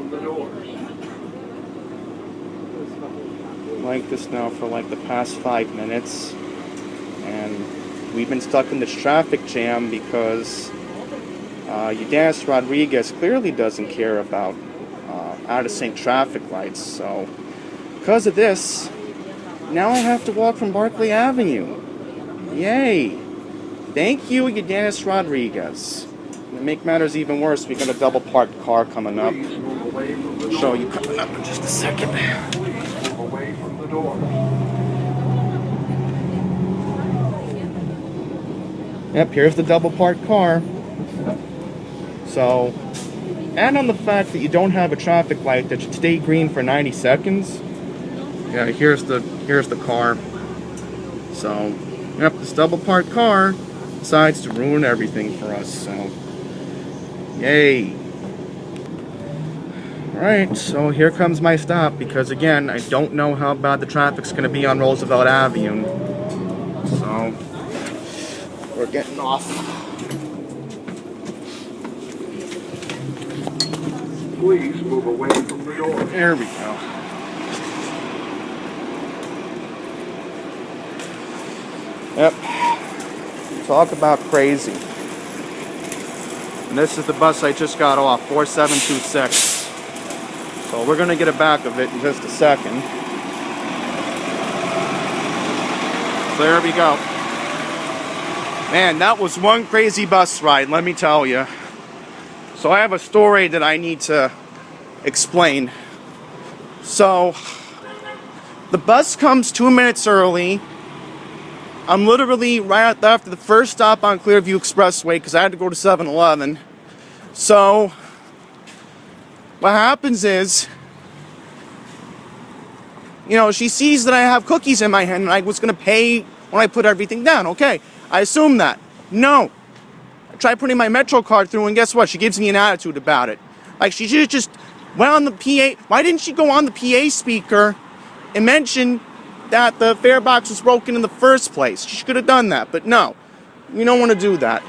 from the door. Like this now for like the past 5 minutes, and we've been stuck in this traffic jam because Udanis Rodriguez clearly doesn't care about out of sync traffic lights. So because of this, now I have to walk from Barclay Avenue. Yay! Thank you, Udanis Rodriguez. To make matters even worse, we got a double parked car coming up. I'll show you coming up in just a second. Please move away from the door. Yep, here's the double parked car. So, and on the fact that you don't have a traffic light that should stay green for 90 seconds. Yeah, here's the car. So, yep, this double parked car decides to ruin everything for us. So, yay. Alright, so here comes my stop because again, I don't know how bad the traffic's going to be on Roosevelt Avenue. So, we're getting off. Please move away from the door. There we go. Yep. Talk about crazy. And this is the bus I just got off, 4726. So we're going to get a back of it in just a second. So there we go. Man, that was one crazy bus ride, let me tell you. So I have a story that I need to explain. So, the bus comes 2 minutes early. I'm literally right after the first stop on Clearview Expressway because I had to go to 7-Eleven. So, what happens is, you know, she sees that I have cookies in my hand and I was going to pay when I put everything down. Okay, I assume that. No. I tried putting my Metro card through and guess what? She gives me an attitude about it. Like, she should have just went on the PA. Why didn't she go on the PA speaker and mention that the fare box was broken in the first place? She could have done that, but no. We don't want to do that.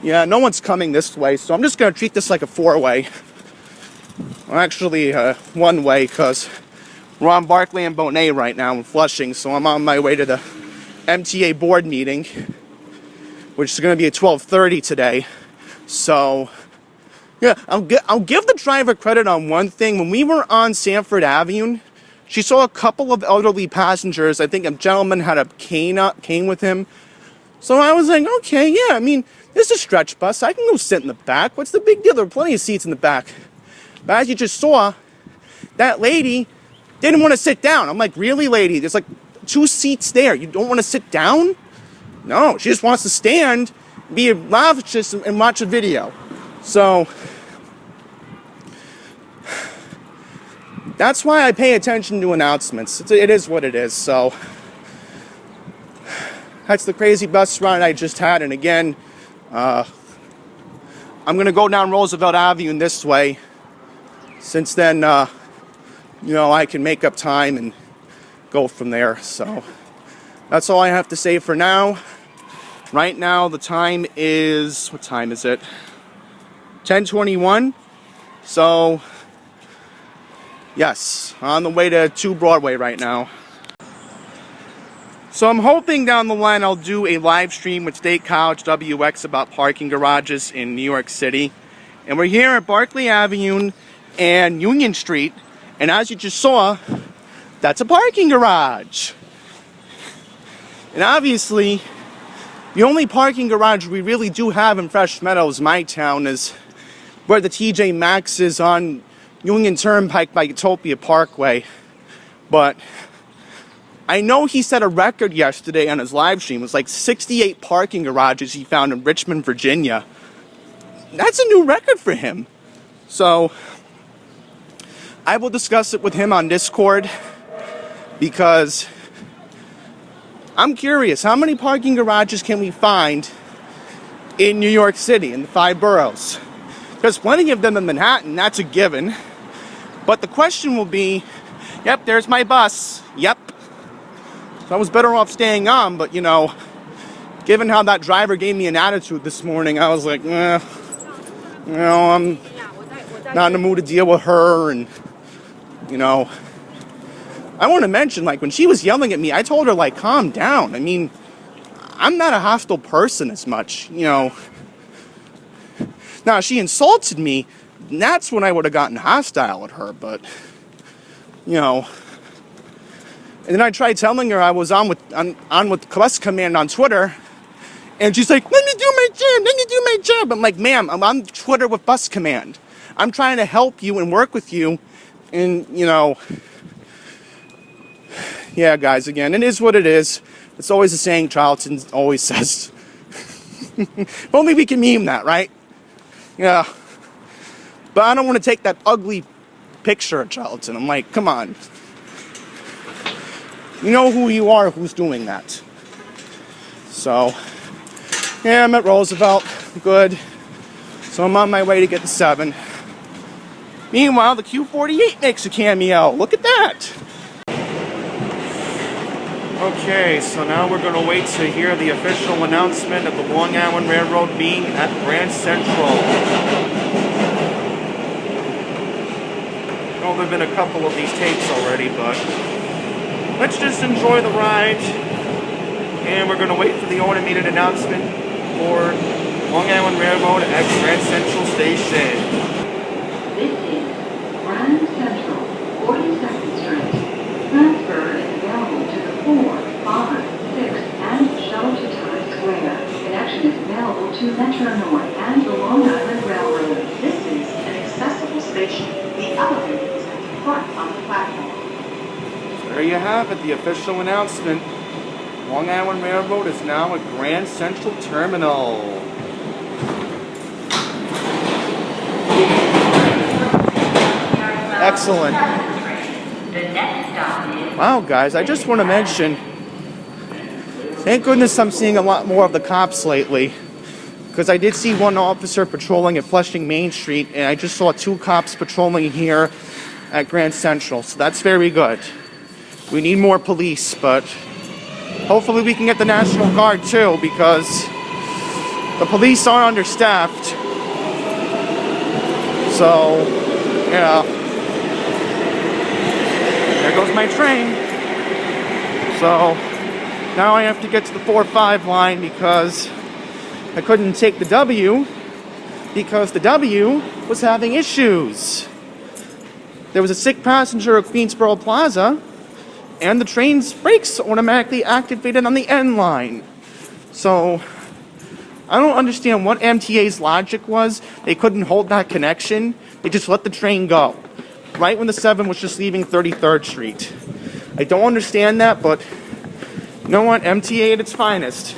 Yeah, no one's coming this way, so I'm just going to treat this like a four-way. Well, actually, one-way, because we're on Barclay and Bonet right now in Flushing, so I'm on my way to the MTA Board Meeting, which is going to be at 12:30 today. So, yeah, I'll give the driver credit on one thing. When we were on Sanford Avenue, she saw a couple of elderly passengers. I think a gentleman had a cane with him. So I was like, okay, yeah, I mean, this is a stretch bus. I can go sit in the back. What's the big deal? There are plenty of seats in the back. But as you just saw, that lady didn't want to sit down. I'm like, really, lady? There's like 2 seats there. You don't want to sit down? No, she just wants to stand, be obnoxious, and watch a video. So, that's why I pay attention to announcements. It is what it is. So, that's the crazy bus ride I just had. And again, I'm going to go down Roosevelt Avenue this way. Since then, you know, I can make up time and go from there. So, that's all I have to say for now. Right now, the time is, what time is it? 10:21. So, yes, on the way to 2 Broadway right now. So I'm hoping down the line I'll do a live stream with State College WX about parking garages in New York City. And we're here at Barclay Avenue and Union Street. And as you just saw, that's a parking garage. And obviously, the only parking garage we really do have in Fresh Meadows, my town, is where the TJ Maxx is on Union Turnpike by Utopia Parkway. But I know he set a record yesterday on his live stream. It was like 68 parking garages he found in Richmond, Virginia. That's a new record for him. So I will discuss it with him on Discord because I'm curious, how many parking garages can we find in New York City, in the 5 boroughs? There's plenty of them in Manhattan, that's a given. But the question will be, yep, there's my bus, yep. So I was better off staying on, but you know, given how that driver gave me an attitude this morning, I was like, you know, not in the mood to deal with her. And, you know, I want to mention, like, when she was yelling at me, I told her, like, calm down. I mean, I'm not a hostile person as much, you know. Now, if she insulted me, that's when I would have gotten hostile at her, but, you know. And then I tried telling her I was on with Bus Command on Twitter, and she's like, let me do my job. I'm like, ma'am, I'm on Twitter with Bus Command. I'm trying to help you and work with you, and, you know, yeah, guys, again, it is what it is. It's always the saying Charlton always says. If only we can meme that, right? Yeah. But I don't want to take that ugly picture of Charlton. I'm like, come on. You know who you are, who's doing that. So, yeah, I'm at Roosevelt. Good. So I'm on my way to get the 7. Meanwhile, the Q48 makes a cameo. Look at that. Okay, so now we're going to wait to hear the official announcement of the Long Island Railroad being at Grand Central. Well, there have been a couple of these tapes already, but let's just enjoy the ride. And we're going to wait for the automated announcement for Long Island Railroad at Grand Central Station. This is Grand Central, 42nd Street. Transfer is available to the 4, 5, 6, and shuttle to Times Square. Connection is available to Metro North and the Long Island Railroad. This is an accessible station. The elevator is at the front on the platform. So there you have it, the official announcement. Long Island Railroad is now at Grand Central Terminal. Excellent. Wow, guys, I just want to mention, thank goodness I'm seeing a lot more of the cops lately, because I did see one officer patrolling at Flushing Main Street, and I just saw 2 cops patrolling here at Grand Central, so that's very good. We need more police, but hopefully we can get the National Guard too, because the police are understaffed. So, yeah. There goes my train. So, now I have to get to the 4-5 line because I couldn't take the W because the W was having issues. There was a sick passenger at Queensboro Plaza, and the train's brakes automatically activated on the N line. So, I don't understand what MTA's logic was. They couldn't hold that connection. They just let the train go. Right when the 7 was just leaving 33rd Street. I don't understand that, but you know what? MTA at its finest.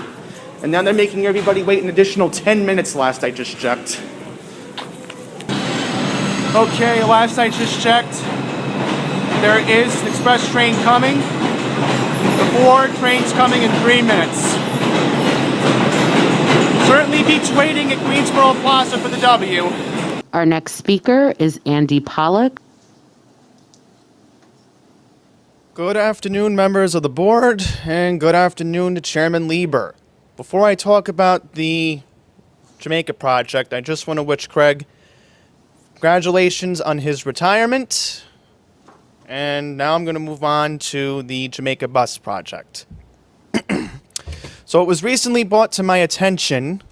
And now they're making everybody wait an additional 10 minutes last I just checked. Okay, last I just checked, there is an express train coming. The 4 train's coming in 3 minutes. Certainly beats waiting at Queensboro Plaza for the W. Our next speaker is Andy Pollock. Good afternoon, members of the board, and good afternoon to Chairman Lieber. Before I talk about the Jamaica project, I just want to wish Craig congratulations on his retirement. And now I'm going to move on to the Jamaica bus project. So it was recently brought to my attention,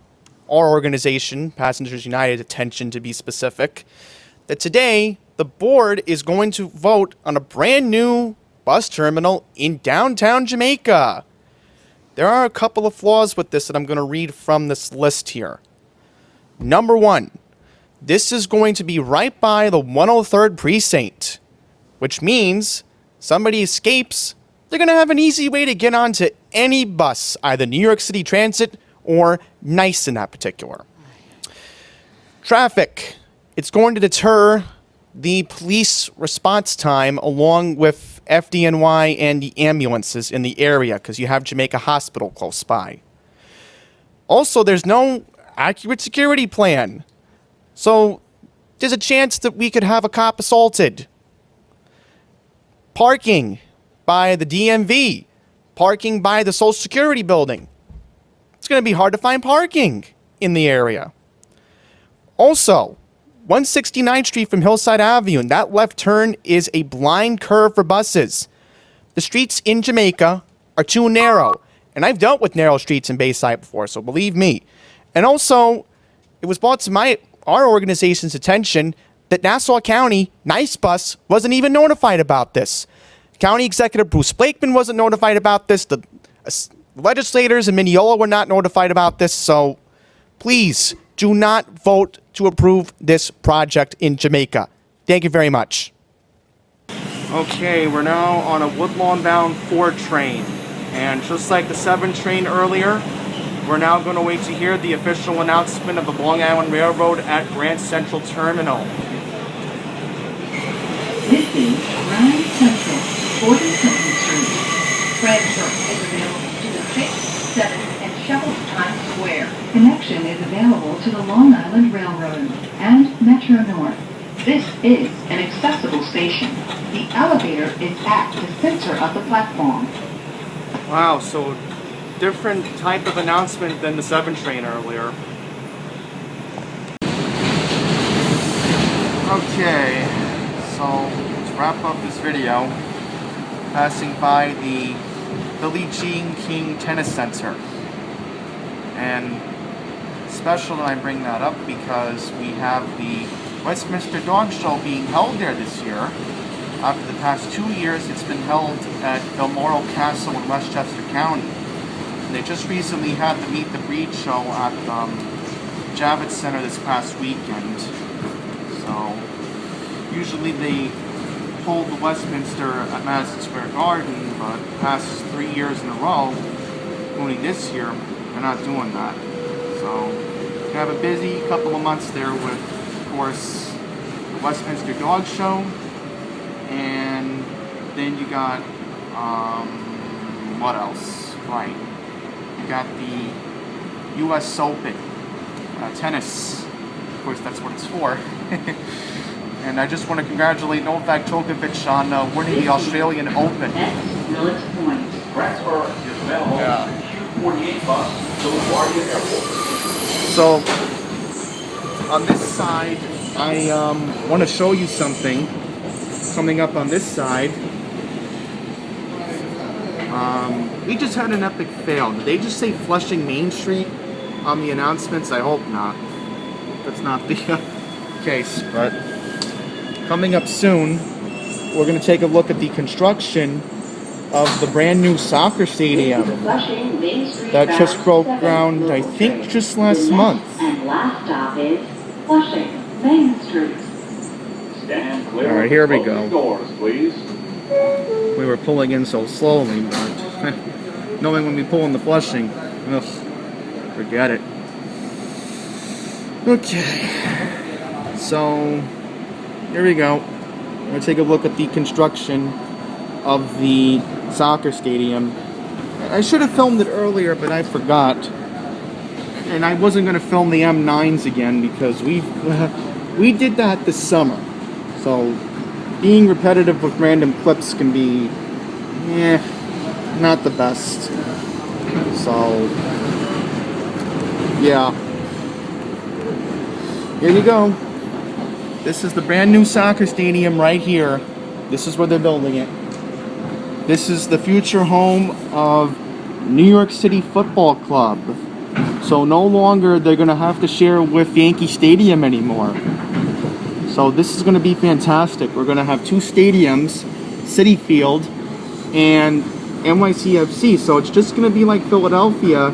our organization, Passengers United attention to be specific, that today the board is going to vote on a brand new bus terminal in downtown Jamaica. There are a couple of flaws with this that I'm going to read from this list here. Number 1, this is going to be right by the 103rd precinct, which means somebody escapes, they're going to have an easy way to get onto any bus, either New York City Transit or NICE in that particular. Traffic. It's going to deter the police response time along with FDNY and the ambulances in the area because you have Jamaica Hospital close by. Also, there's no accurate security plan. So there's a chance that we could have a cop assaulted. Parking by the DMV. Parking by the Social Security building. It's going to be hard to find parking in the area. Also, 169th Street from Hillside Avenue, and that left turn is a blind curve for buses. The streets in Jamaica are too narrow, and I've dealt with narrow streets in Bayside before, so believe me. And also, it was brought to our organization's attention that Nassau County, Nice Bus, wasn't even notified about this. County Executive Bruce Blakeman wasn't notified about this. The legislators in Mineola were not notified about this, so please do not vote to approve this project in Jamaica. Thank you very much. Okay, we're now on a Woodlawn-bound 4 train, and just like the 7 train earlier, we're now going to wait to hear the official announcement of the Long Island Railroad at Grand Central Terminal. This is Grand Central, 42nd Street. Transfer is available to the 6th, 7th, and shuttle to Times Square. Connection is available to the Long Island Railroad and Metro North. This is an accessible station. The elevator is at the center of the platform. Wow, so different type of announcement than the 7 train earlier. Okay, so let's wrap up this video passing by the Billie Jean King Tennis Center. And special that I bring that up because we have the Westminster Dog Show being held there this year. After the past 2 years, it's been held at Balmoral Castle in Westchester County. And they just recently had the Meet the Breed show at Javits Center this past weekend. So, usually they hold the Westminster at Madison Square Garden, but the past 3 years in a row, including this year, they're not doing that. So, you have a busy couple of months there with, of course, the Westminster Dog Show, and then you got, what else? Right. You got the U.S. Open, tennis. Of course, that's what it's for. And I just want to congratulate Novak Djokovic on winning the Australian Open. Transfer is available to Q48 bus to LaGuardia Airport. So, on this side, I want to show you something. Coming up on this side, we just had an epic fail. Did they just say Flushing Main Street on the announcements? I hope not. That's not the case, but coming up soon, we're going to take a look at the construction of the brand new soccer stadium that just broke ground, I think, just last month. And last stop is Flushing Main Street. Stand clear. All right, here we go. Doors, please. We were pulling in so slowly, but knowing when we pull in the Flushing, ugh, forget it. Okay, so here we go. We're going to take a look at the construction of the soccer stadium. I should have filmed it earlier, but I forgot. And I wasn't going to film the M9s again because we did that this summer. So being repetitive with random clips can be, not the best. So, yeah. Here you go. This is the brand new soccer stadium right here. This is where they're building it. This is the future home of New York City Football Club. So no longer they're going to have to share with Yankee Stadium anymore. So this is going to be fantastic. We're going to have 2 stadiums, Citi Field and NYCFC. So it's just going to be like Philadelphia,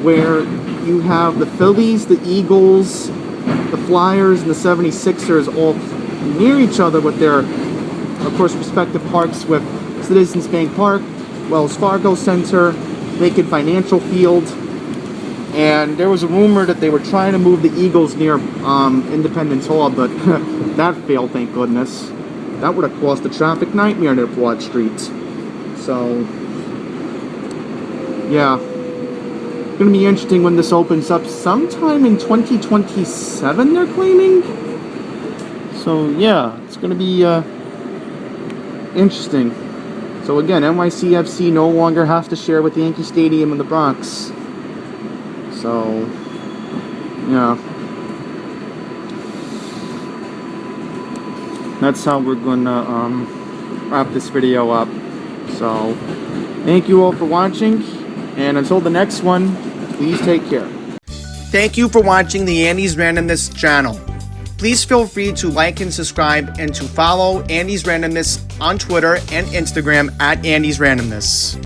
where you have the Phillies, the Eagles, the Flyers, and the 76ers all near each other with their, of course, respective parks with Citizens Bank Park, Wells Fargo Center, Lincoln Financial Field. And there was a rumor that they were trying to move the Eagles near Independence Hall, but that failed, thank goodness. That would have caused a traffic nightmare near Broad Street. So, yeah. It's going to be interesting when this opens up sometime in 2027, they're claiming. So, yeah, it's going to be interesting. So, again, NYCFC no longer has to share with Yankee Stadium in the Bronx. So, yeah. that's how we're gonna wrap this video up. So thank you all for watching, and until the next one, please take care. Thank you for watching the Andy's Randomness channel. Please feel free to like and subscribe, and to follow Andy's Randomness on Twitter and Instagram at Andy's Randomness.